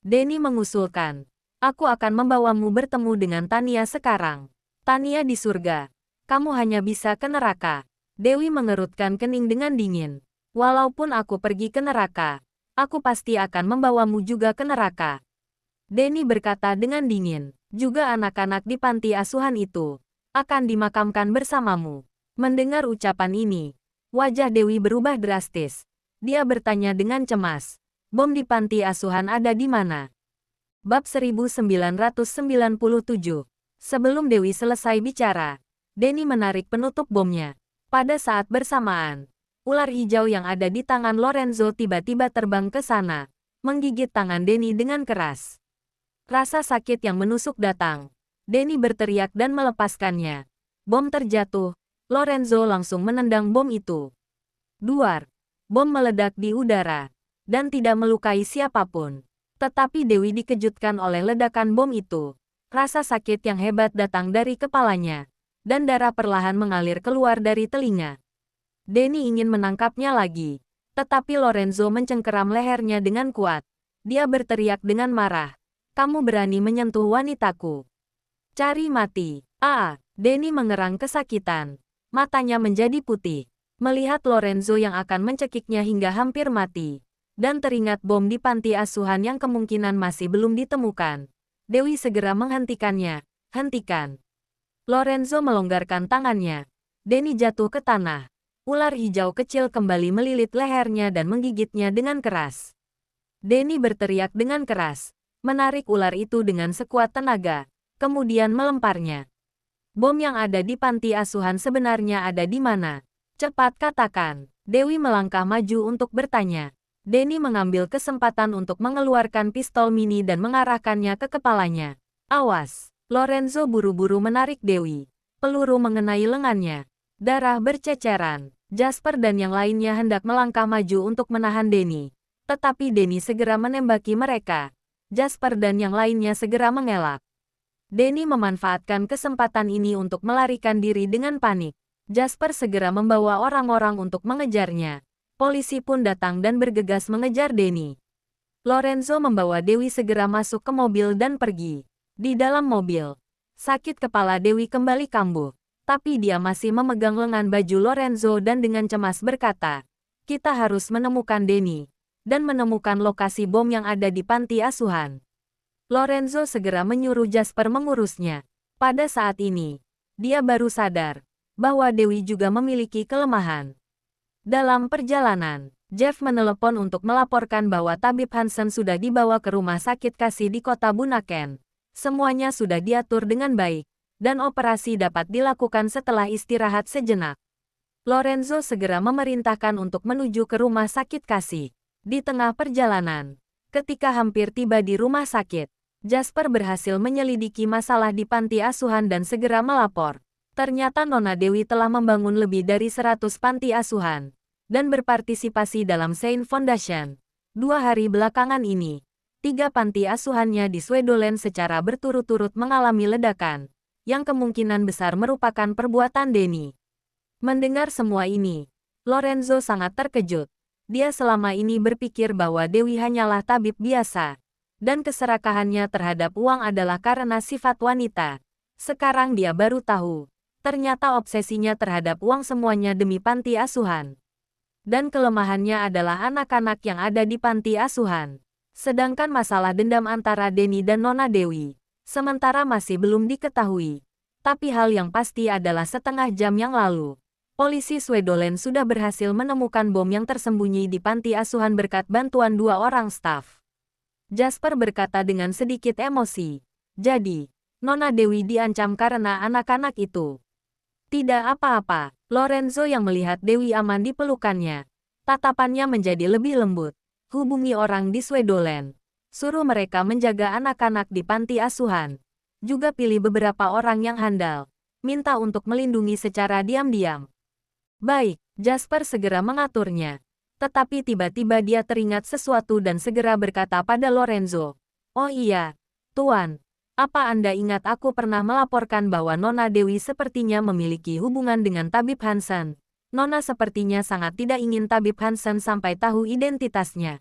Denny mengusulkan. Aku akan membawamu bertemu dengan Tania sekarang. Tania di surga. Kamu hanya bisa ke neraka. Dewi mengerutkan kening dengan dingin. Walaupun aku pergi ke neraka, aku pasti akan membawamu juga ke neraka. Denny berkata dengan dingin. Juga anak-anak di panti asuhan itu. akan dimakamkan bersamamu. Mendengar ucapan ini, wajah Dewi berubah drastis. Dia bertanya dengan cemas, bom di panti asuhan ada di mana? Bab 1997. Sebelum Dewi selesai bicara, Denny menarik penutup bomnya. Pada saat bersamaan, ular hijau yang ada di tangan Lorenzo tiba-tiba terbang ke sana, menggigit tangan Denny dengan keras. Rasa sakit yang menusuk datang. Denny berteriak dan melepaskannya. Bom terjatuh. Lorenzo langsung menendang bom itu. Duar. Bom meledak di udara dan tidak melukai siapapun. Tetapi Dewi dikejutkan oleh ledakan bom itu. Rasa sakit yang hebat datang dari kepalanya, dan darah perlahan mengalir keluar dari telinga. Denny ingin menangkapnya lagi, tetapi Lorenzo mencengkeram lehernya dengan kuat. Dia berteriak dengan marah, "Kamu berani menyentuh wanitaku? Cari mati!" Denny mengerang kesakitan. Matanya menjadi putih. Melihat Lorenzo yang akan mencekiknya hingga hampir mati. Dan teringat bom di panti asuhan yang kemungkinan masih belum ditemukan. Dewi segera menghentikannya. "Hentikan!" Lorenzo melonggarkan tangannya. Denny jatuh ke tanah. Ular hijau kecil kembali melilit lehernya dan menggigitnya dengan keras. Denny berteriak dengan keras, menarik ular itu dengan sekuat tenaga, kemudian melemparnya. "Bom yang ada di panti asuhan sebenarnya ada di mana? Cepat katakan." Dewi melangkah maju untuk bertanya. Denny mengambil kesempatan untuk mengeluarkan pistol mini dan mengarahkannya ke kepalanya. "Awas!" Lorenzo buru-buru menarik Dewi. Peluru mengenai lengannya. Darah berceceran. Jasper dan yang lainnya hendak melangkah maju untuk menahan Denny. Tetapi Denny segera menembaki mereka. Jasper dan yang lainnya segera mengelak. Denny memanfaatkan kesempatan ini untuk melarikan diri dengan panik. Jasper segera membawa orang-orang untuk mengejarnya. Polisi pun datang dan bergegas mengejar Denny. Lorenzo membawa Dewi segera masuk ke mobil dan pergi. Di dalam mobil, sakit kepala Dewi kembali kambuh. Tapi dia masih memegang lengan baju Lorenzo dan dengan cemas berkata, "Kita harus menemukan Denny dan menemukan lokasi bom yang ada di panti asuhan." Lorenzo segera menyuruh Jasper mengurusnya. Pada saat ini, dia baru sadar bahwa Dewi juga memiliki kelemahan. Dalam perjalanan, Jeff menelepon untuk melaporkan bahwa tabib Hansen sudah dibawa ke rumah sakit kasih di kota Bunaken. Semuanya sudah diatur dengan baik, dan operasi dapat dilakukan setelah istirahat sejenak. Lorenzo segera memerintahkan untuk menuju ke rumah sakit kasih. Di tengah perjalanan, ketika hampir tiba di rumah sakit, Jasper berhasil menyelidiki masalah di panti asuhan dan segera melapor. Ternyata Nona Dewi telah membangun lebih dari 100 panti asuhan dan berpartisipasi dalam Saint Foundation. 2 hari belakangan ini, 3 panti asuhannya di Swedoland secara berturut-turut mengalami ledakan, yang kemungkinan besar merupakan perbuatan Denny. Mendengar semua ini, Lorenzo sangat terkejut. Dia selama ini berpikir bahwa Dewi hanyalah tabib biasa, dan keserakahannya terhadap uang adalah karena sifat wanita. Sekarang dia baru tahu, ternyata obsesinya terhadap uang semuanya demi panti asuhan. Dan kelemahannya adalah anak-anak yang ada di panti asuhan. Sedangkan masalah dendam antara Denny dan Nona Dewi sementara masih belum diketahui. Tapi hal yang pasti adalah setengah jam yang lalu, polisi Swedoland sudah berhasil menemukan bom yang tersembunyi di panti asuhan berkat bantuan 2 orang staf. Jasper berkata dengan sedikit emosi, "Jadi, Nona Dewi diancam karena anak-anak itu." "Tidak apa-apa." Lorenzo yang melihat Dewi aman di pelukannya, tatapannya menjadi lebih lembut. "Hubungi orang di Swedoland. Suruh mereka menjaga anak-anak di panti asuhan. Juga pilih beberapa orang yang handal. Minta untuk melindungi secara diam-diam." "Baik." Jasper segera mengaturnya. Tetapi tiba-tiba dia teringat sesuatu dan segera berkata pada Lorenzo, "Oh iya, Tuan. Apa Anda ingat aku pernah melaporkan bahwa Nona Dewi sepertinya memiliki hubungan dengan tabib Hansen? Nona sepertinya sangat tidak ingin tabib Hansen sampai tahu identitasnya."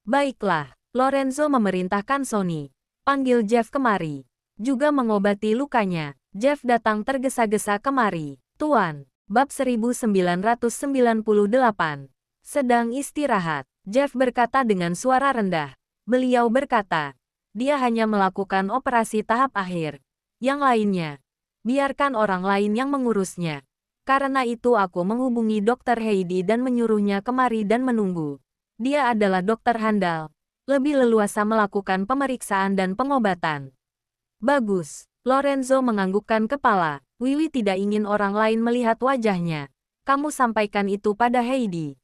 "Baiklah." Lorenzo memerintahkan Sonny, "Panggil Jeff kemari. Juga mengobati lukanya." Jeff datang tergesa-gesa kemari. "Tuan." Bab 1998. Sedang istirahat, Jeff berkata dengan suara rendah. Beliau berkata, dia hanya melakukan operasi tahap akhir. Yang lainnya, Biarkan orang lain yang mengurusnya. Karena itu aku menghubungi Dr. Heidi dan menyuruhnya kemari dan menunggu. Dia adalah dokter handal. Lebih leluasa melakukan pemeriksaan dan pengobatan. Bagus. Lorenzo menganggukkan kepala. Wiwi tidak ingin orang lain melihat wajahnya. Kamu sampaikan itu pada Heidi.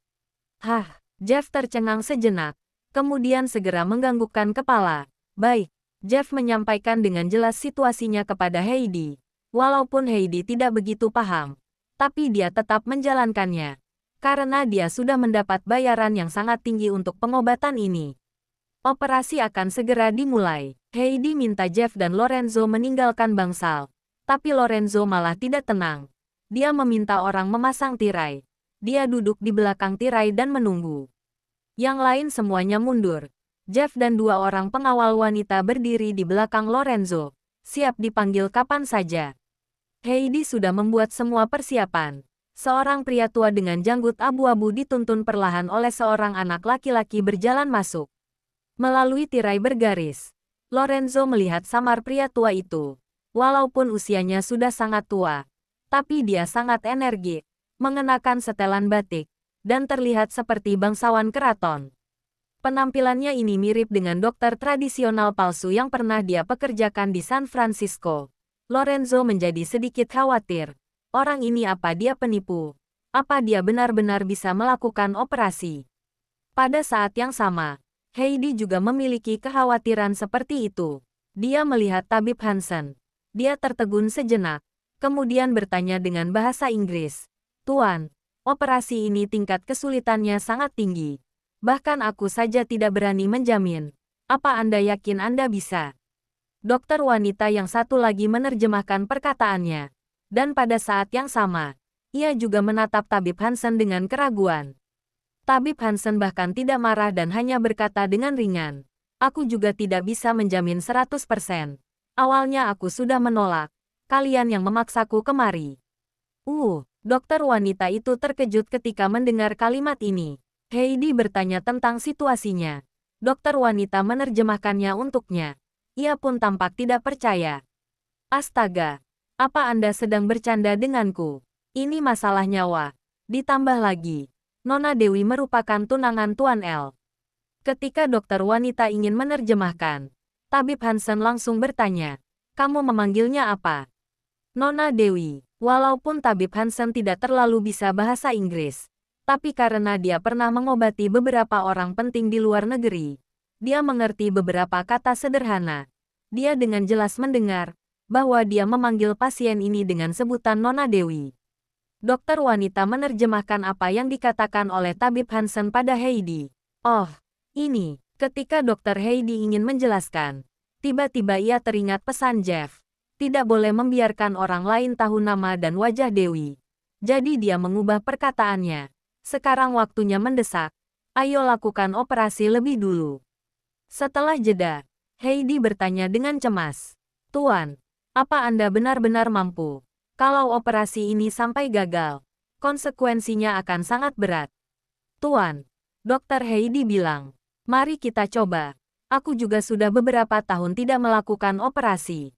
Hah, Jeff tercengang sejenak. Kemudian segera menganggukkan kepala. Baik, Jeff menyampaikan dengan jelas situasinya kepada Heidi. Walaupun Heidi tidak begitu paham, tapi dia tetap menjalankannya. Karena dia sudah mendapat bayaran yang sangat tinggi untuk pengobatan ini. Operasi akan segera dimulai. Heidi minta Jeff dan Lorenzo meninggalkan bangsal. Tapi Lorenzo malah tidak tenang. Dia meminta orang memasang tirai. Dia duduk di belakang tirai dan menunggu. Yang lain semuanya mundur. Jeff dan 2 orang pengawal wanita berdiri di belakang Lorenzo. Siap dipanggil kapan saja. Heidi sudah membuat semua persiapan. Seorang pria tua dengan janggut abu-abu dituntun perlahan oleh seorang anak laki-laki berjalan masuk. Melalui tirai bergaris, Lorenzo melihat samar pria tua itu. Walaupun usianya sudah sangat tua, tapi dia sangat energik, mengenakan setelan batik, dan terlihat seperti bangsawan keraton. Penampilannya ini mirip dengan dokter tradisional palsu yang pernah dia pekerjakan di San Francisco. Lorenzo menjadi sedikit khawatir. Orang ini apa dia penipu? Apa dia benar-benar bisa melakukan operasi? Pada saat yang sama, Heidi juga memiliki kekhawatiran seperti itu. Dia melihat tabib Hansen. Dia tertegun sejenak, kemudian bertanya dengan bahasa Inggris. Tuan, operasi ini tingkat kesulitannya sangat tinggi. Bahkan aku saja tidak berani menjamin. Apa Anda yakin Anda bisa? Dokter wanita yang satu lagi menerjemahkan perkataannya. Dan pada saat yang sama, ia juga menatap tabib Hansen dengan keraguan. Tabib Hansen bahkan tidak marah dan hanya berkata dengan ringan. Aku juga tidak bisa menjamin 100%. Awalnya aku sudah menolak. Kalian yang memaksaku kemari. Dokter wanita itu terkejut ketika mendengar kalimat ini. Heidi bertanya tentang situasinya. Dokter wanita menerjemahkannya untuknya. Ia pun tampak tidak percaya. Astaga, apa Anda sedang bercanda denganku? Ini masalah nyawa. Ditambah lagi, Nona Dewi merupakan tunangan Tuan L. Ketika dokter wanita ingin menerjemahkan, tabib Hansen langsung bertanya, kamu memanggilnya apa? Nona Dewi. Walaupun tabib Hansen tidak terlalu bisa bahasa Inggris, tapi karena dia pernah mengobati beberapa orang penting di luar negeri, dia mengerti beberapa kata sederhana. Dia dengan jelas mendengar bahwa dia memanggil pasien ini dengan sebutan Nona Dewi. Dokter wanita menerjemahkan apa yang dikatakan oleh tabib Hansen pada Heidi. Oh, ini. Ketika Dokter Heidi ingin menjelaskan, tiba-tiba ia teringat pesan Jeff. Tidak boleh membiarkan orang lain tahu nama dan wajah Dewi. Jadi dia mengubah perkataannya. Sekarang waktunya mendesak. Ayo lakukan operasi lebih dulu. Setelah jeda, Heidi bertanya dengan cemas. Tuan, apa Anda benar-benar mampu? Kalau operasi ini sampai gagal, konsekuensinya akan sangat berat. Tuan, Dokter Heidi bilang. Mari kita coba. Aku juga sudah beberapa tahun tidak melakukan operasi.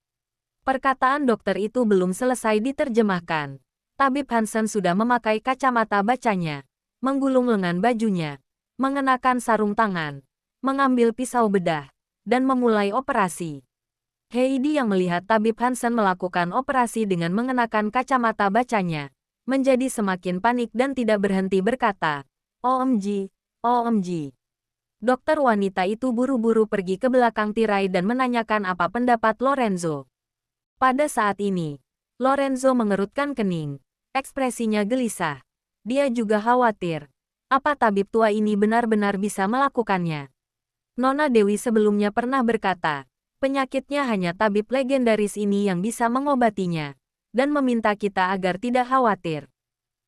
Perkataan dokter itu belum selesai diterjemahkan. Tabib Hansen sudah memakai kacamata bacanya, menggulung lengan bajunya, mengenakan sarung tangan, mengambil pisau bedah, dan memulai operasi. Heidi yang melihat tabib Hansen melakukan operasi dengan mengenakan kacamata bacanya, menjadi semakin panik dan tidak berhenti berkata, OMG, OMG. Dokter wanita itu buru-buru pergi ke belakang tirai dan menanyakan apa pendapat Lorenzo. Pada saat ini, Lorenzo mengerutkan kening. Ekspresinya gelisah. Dia juga khawatir. Apa tabib tua ini benar-benar bisa melakukannya? Nona Dewi sebelumnya pernah berkata, penyakitnya hanya tabib legendaris ini yang bisa mengobatinya, dan meminta kita agar tidak khawatir.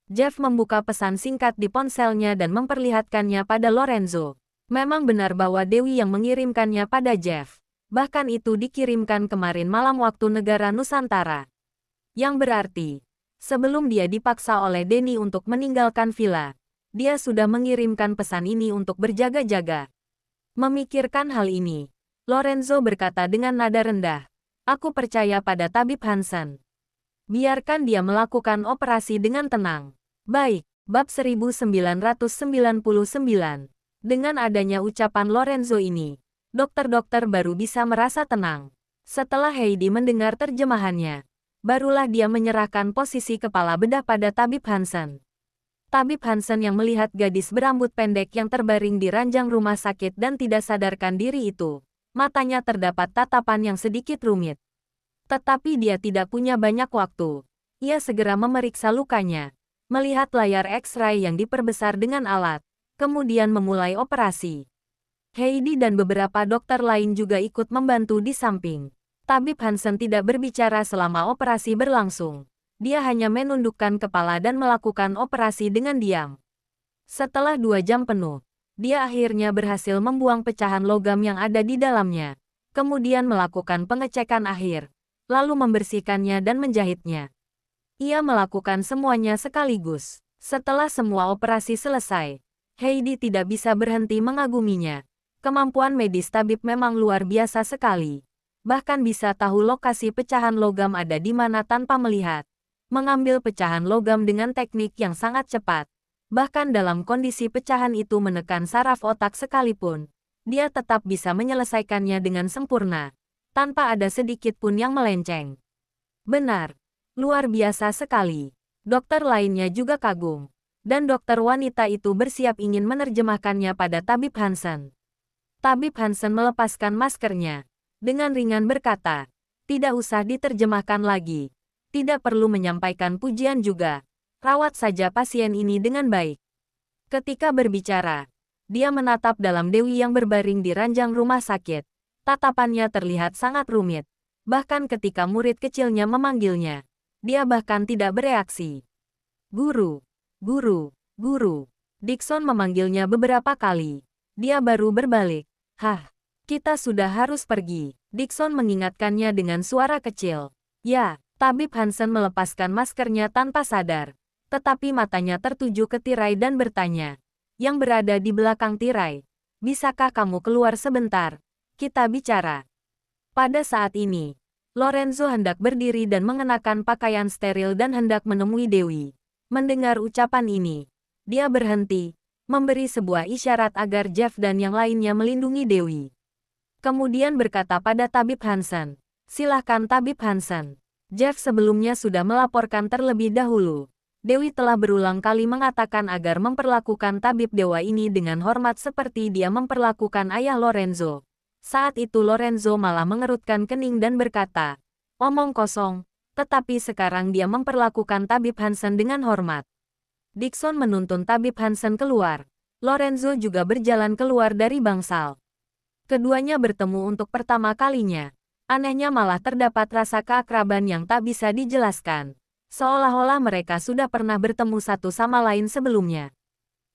Jeff membuka pesan singkat di ponselnya dan memperlihatkannya pada Lorenzo. Memang benar bahwa Dewi yang mengirimkannya pada Jeff. Bahkan itu dikirimkan kemarin malam waktu negara Nusantara. Yang berarti, sebelum dia dipaksa oleh Denny untuk meninggalkan villa, dia sudah mengirimkan pesan ini untuk berjaga-jaga. Memikirkan hal ini, Lorenzo berkata dengan nada rendah, aku percaya pada tabib Hansen. Biarkan dia melakukan operasi dengan tenang. Baik, bab 1999. Dengan adanya ucapan Lorenzo ini, dokter-dokter baru bisa merasa tenang. Setelah Heidi mendengar terjemahannya, barulah dia menyerahkan posisi kepala bedah pada Tabib Hansen. Tabib Hansen yang melihat gadis berambut pendek yang terbaring di ranjang rumah sakit dan tidak sadarkan diri itu, matanya terdapat tatapan yang sedikit rumit. Tetapi dia tidak punya banyak waktu. Ia segera memeriksa lukanya, melihat layar X-ray yang diperbesar dengan alat, kemudian memulai operasi. Heidi dan beberapa dokter lain juga ikut membantu di samping. Tabib Hansen tidak berbicara selama operasi berlangsung. Dia hanya menundukkan kepala dan melakukan operasi dengan diam. Setelah 2 jam penuh, dia akhirnya berhasil membuang pecahan logam yang ada di dalamnya, kemudian melakukan pengecekan akhir, lalu membersihkannya dan menjahitnya. Ia melakukan semuanya sekaligus. Setelah semua operasi selesai, Heidi tidak bisa berhenti mengaguminya. Kemampuan medis tabib memang luar biasa sekali. Bahkan bisa tahu lokasi pecahan logam ada di mana tanpa melihat. Mengambil pecahan logam dengan teknik yang sangat cepat. Bahkan dalam kondisi pecahan itu menekan saraf otak sekalipun, dia tetap bisa menyelesaikannya dengan sempurna, tanpa ada sedikit pun yang melenceng. Benar, luar biasa sekali. Dokter lainnya juga kagum. Dan dokter wanita itu bersiap ingin menerjemahkannya pada Tabib Hansen. Tabib Hansen melepaskan maskernya. Dengan ringan berkata, tidak usah diterjemahkan lagi. Tidak perlu menyampaikan pujian juga. Rawat saja pasien ini dengan baik. Ketika berbicara, dia menatap dalam Dewi yang berbaring di ranjang rumah sakit. Tatapannya terlihat sangat rumit. Bahkan ketika murid kecilnya memanggilnya, dia bahkan tidak bereaksi. Guru, guru, guru. Dixon memanggilnya beberapa kali. Dia baru berbalik. Hah, kita sudah harus pergi. Dixon mengingatkannya dengan suara kecil. Ya, Tabib Hansen melepaskan maskernya tanpa sadar. Tetapi matanya tertuju ke tirai dan bertanya. Yang berada di belakang tirai. Bisakah kamu keluar sebentar? Kita bicara. Pada saat ini, Lorenzo hendak berdiri dan mengenakan pakaian steril dan hendak menemui Dewi. Mendengar ucapan ini, dia berhenti, memberi sebuah isyarat agar Jeff dan yang lainnya melindungi Dewi. Kemudian berkata pada Tabib Hansen, "Silahkan Tabib Hansen." Jeff sebelumnya sudah melaporkan terlebih dahulu. Dewi telah berulang kali mengatakan agar memperlakukan tabib dewa ini dengan hormat seperti dia memperlakukan ayah Lorenzo. Saat itu Lorenzo malah mengerutkan kening dan berkata, "Omong kosong," tetapi sekarang dia memperlakukan Tabib Hansen dengan hormat. Dixon menuntun Tabib Hansen keluar. Lorenzo juga berjalan keluar dari bangsal. Keduanya bertemu untuk pertama kalinya. Anehnya malah terdapat rasa keakraban yang tak bisa dijelaskan. Seolah-olah mereka sudah pernah bertemu satu sama lain sebelumnya.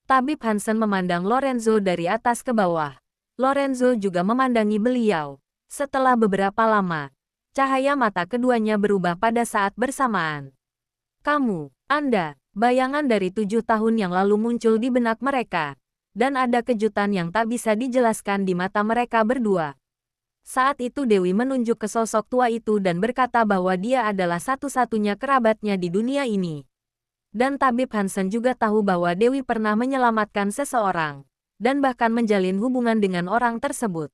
Tabib Hansen memandang Lorenzo dari atas ke bawah. Lorenzo juga memandangi beliau. Setelah beberapa lama, cahaya mata keduanya berubah pada saat bersamaan. "Kamu, Anda," bayangan dari 7 tahun yang lalu muncul di benak mereka. Dan ada kejutan yang tak bisa dijelaskan di mata mereka berdua. Saat itu Dewi menunjuk ke sosok tua itu dan berkata bahwa dia adalah satu-satunya kerabatnya di dunia ini. Dan Tabib Hansen juga tahu bahwa Dewi pernah menyelamatkan seseorang, dan bahkan menjalin hubungan dengan orang tersebut.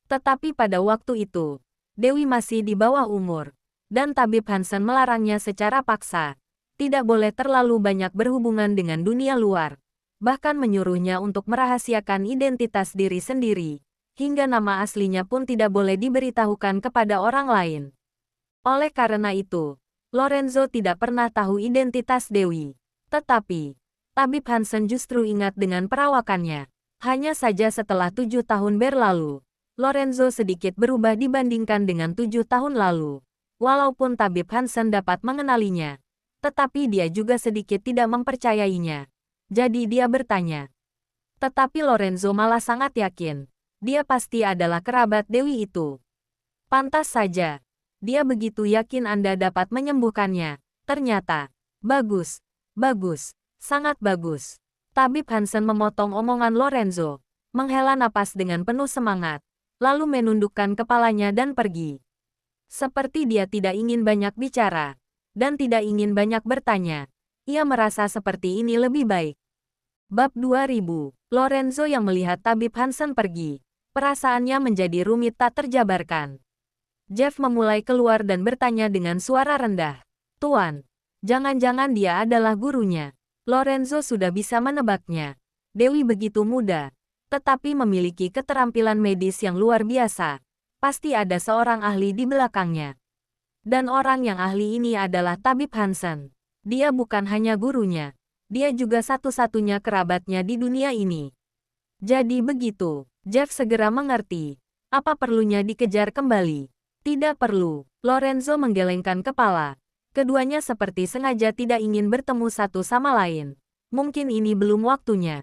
Tetapi pada waktu itu, Dewi masih di bawah umur, dan Tabib Hansen melarangnya secara paksa. Tidak boleh terlalu banyak berhubungan dengan dunia luar, bahkan menyuruhnya untuk merahasiakan identitas diri sendiri, hingga nama aslinya pun tidak boleh diberitahukan kepada orang lain. Oleh karena itu, Lorenzo tidak pernah tahu identitas Dewi. Tetapi, Tabib Hansen justru ingat dengan perawakannya. Hanya saja setelah 7 tahun berlalu, Lorenzo sedikit berubah dibandingkan dengan 7 tahun lalu. Walaupun Tabib Hansen dapat mengenalinya, tetapi dia juga sedikit tidak mempercayainya. Jadi dia bertanya. Tetapi Lorenzo malah sangat yakin. Dia pasti adalah kerabat Dewi itu. Pantas saja. Dia begitu yakin Anda dapat menyembuhkannya. Ternyata. Bagus. Bagus. Sangat bagus. Tabib Hansen memotong omongan Lorenzo. Menghela napas dengan penuh semangat. Lalu menundukkan kepalanya dan pergi. Seperti dia tidak ingin banyak bicara. dan tidak ingin banyak bertanya. Ia merasa seperti ini lebih baik. Bab 2000. Lorenzo yang melihat tabib Hansen pergi. Perasaannya menjadi rumit tak terjabarkan. Jeff memulai keluar dan bertanya dengan suara rendah. Tuan, jangan-jangan dia adalah gurunya. Lorenzo sudah bisa menebaknya. Dewi begitu muda, tetapi memiliki keterampilan medis yang luar biasa. Pasti ada seorang ahli di belakangnya. Dan orang yang ahli ini adalah tabib Hansen. Dia bukan hanya gurunya. Dia juga satu-satunya kerabatnya di dunia ini. Jadi begitu, Jeff segera mengerti. Apa perlunya dikejar kembali? Tidak perlu. Lorenzo menggelengkan kepala. Keduanya seperti sengaja tidak ingin bertemu satu sama lain. Mungkin ini belum waktunya.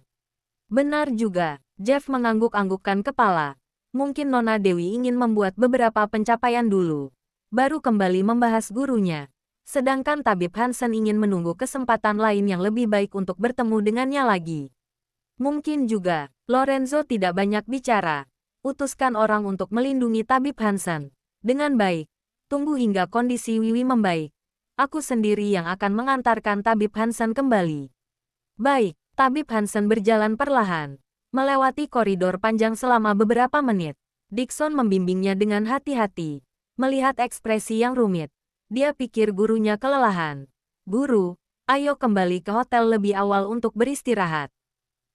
Benar juga, Jeff mengangguk-anggukkan kepala. Mungkin Nona Dewi ingin membuat beberapa pencapaian dulu. Baru kembali membahas gurunya. Sedangkan tabib Hansen ingin menunggu kesempatan lain yang lebih baik untuk bertemu dengannya lagi. Mungkin juga, Lorenzo tidak banyak bicara. Utuskan orang untuk melindungi tabib Hansen. Dengan baik, tunggu hingga kondisi Wiwi membaik. Aku sendiri yang akan mengantarkan tabib Hansen kembali. Baik, tabib Hansen berjalan perlahan, melewati koridor panjang selama beberapa menit. Dixon membimbingnya dengan hati-hati. Melihat ekspresi yang rumit, dia pikir gurunya kelelahan. Guru, ayo kembali ke hotel lebih awal untuk beristirahat.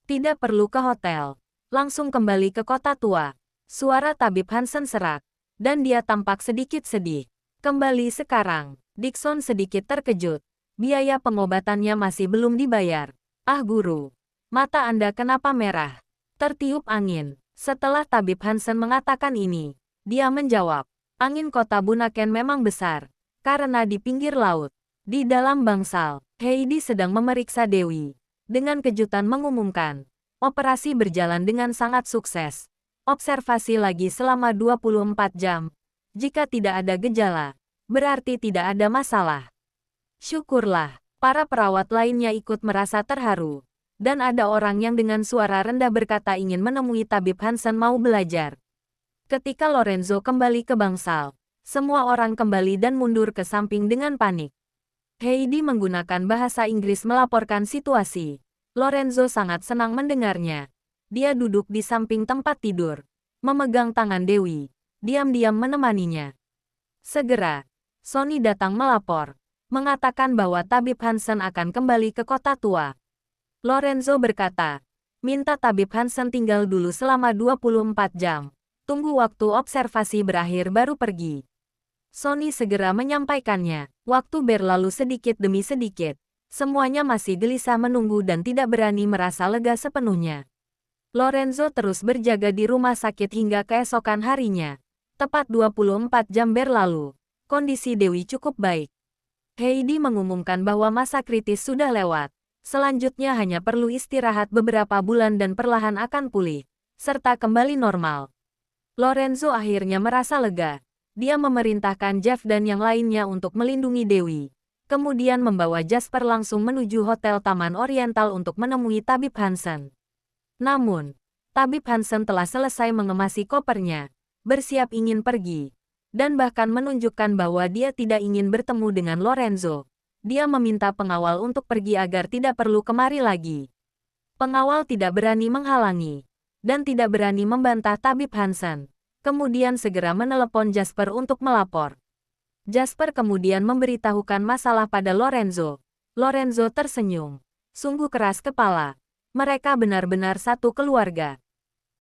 Tidak perlu ke hotel. Langsung kembali ke kota tua. Suara tabib Hansen serak. Dan dia tampak sedikit sedih. Kembali sekarang. Dixon sedikit terkejut. Biaya pengobatannya masih belum dibayar. Ah guru. Mata Anda kenapa merah? Tertiup angin. Setelah tabib Hansen mengatakan ini, dia menjawab. Angin kota Bunaken memang besar. Karena di pinggir laut. Di dalam bangsal, Heidi sedang memeriksa Dewi. Dengan kejutan mengumumkan. Operasi berjalan dengan sangat sukses. Observasi lagi selama 24 jam. Jika tidak ada gejala, berarti tidak ada masalah. Syukurlah, para perawat lainnya ikut merasa terharu. Dan ada orang yang dengan suara rendah berkata ingin menemui tabib Hansen mau belajar. Ketika Lorenzo kembali ke bangsal, semua orang kembali dan mundur ke samping dengan panik. Heidi menggunakan bahasa Inggris melaporkan situasi. Lorenzo sangat senang mendengarnya. Dia duduk di samping tempat tidur, memegang tangan Dewi, diam-diam menemaninya. Segera, Sonny datang melapor, mengatakan bahwa tabib Hansen akan kembali ke kota tua. Lorenzo berkata, minta tabib Hansen tinggal dulu selama 24 jam. Tunggu waktu observasi berakhir baru pergi. Sonny segera menyampaikannya. Waktu berlalu sedikit demi sedikit. Semuanya masih gelisah menunggu dan tidak berani merasa lega sepenuhnya. Lorenzo terus berjaga di rumah sakit hingga keesokan harinya. Tepat 24 jam berlalu. Kondisi Dewi cukup baik. Heidi mengumumkan bahwa masa kritis sudah lewat. Selanjutnya hanya perlu istirahat beberapa bulan dan perlahan akan pulih, serta kembali normal. Lorenzo akhirnya merasa lega. Dia memerintahkan Jeff dan yang lainnya untuk melindungi Dewi. Kemudian membawa Jasper langsung menuju Hotel Taman Oriental untuk menemui tabib Hansen. Namun, tabib Hansen telah selesai mengemasi kopernya, bersiap ingin pergi, dan bahkan menunjukkan bahwa dia tidak ingin bertemu dengan Lorenzo. Dia meminta pengawal untuk pergi agar tidak perlu kemari lagi. Pengawal tidak berani menghalangi, dan tidak berani membantah tabib Hansen. Kemudian segera menelepon Jasper untuk melapor. Jasper kemudian memberitahukan masalah pada Lorenzo. Lorenzo tersenyum, sungguh keras kepala. Mereka benar-benar satu keluarga.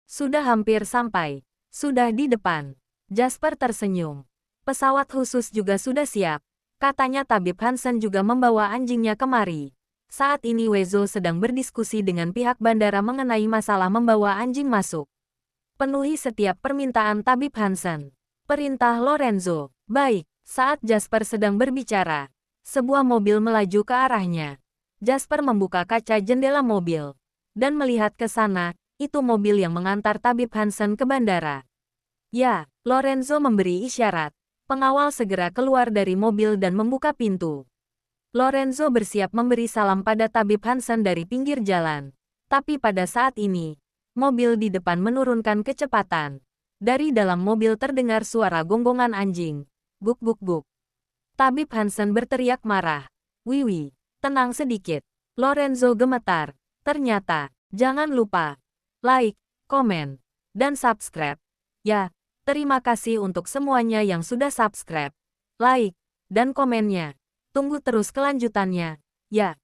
Sudah hampir sampai. Sudah di depan. Jasper tersenyum. Pesawat khusus juga sudah siap. Katanya tabib Hansen juga membawa anjingnya kemari. Saat ini Wezo sedang berdiskusi dengan pihak bandara mengenai masalah membawa anjing masuk. Penuhi setiap permintaan tabib Hansen. Perintah Lorenzo. Baik, saat Jasper sedang berbicara, sebuah mobil melaju ke arahnya. Jasper membuka kaca jendela mobil dan melihat ke sana, itu mobil yang mengantar tabib Hansen ke bandara. Ya, Lorenzo memberi isyarat. Pengawal segera keluar dari mobil dan membuka pintu. Lorenzo bersiap memberi salam pada tabib Hansen dari pinggir jalan. Tapi pada saat ini, mobil di depan menurunkan kecepatan. Dari dalam mobil terdengar suara gonggongan anjing. Guk guk guk. Tabib Hansen berteriak marah. Wiwi, tenang sedikit. Lorenzo gemetar. Ternyata, jangan lupa like, komen, dan subscribe. Ya, terima kasih untuk semuanya yang sudah subscribe, like, dan komennya. Tunggu terus kelanjutannya. Ya.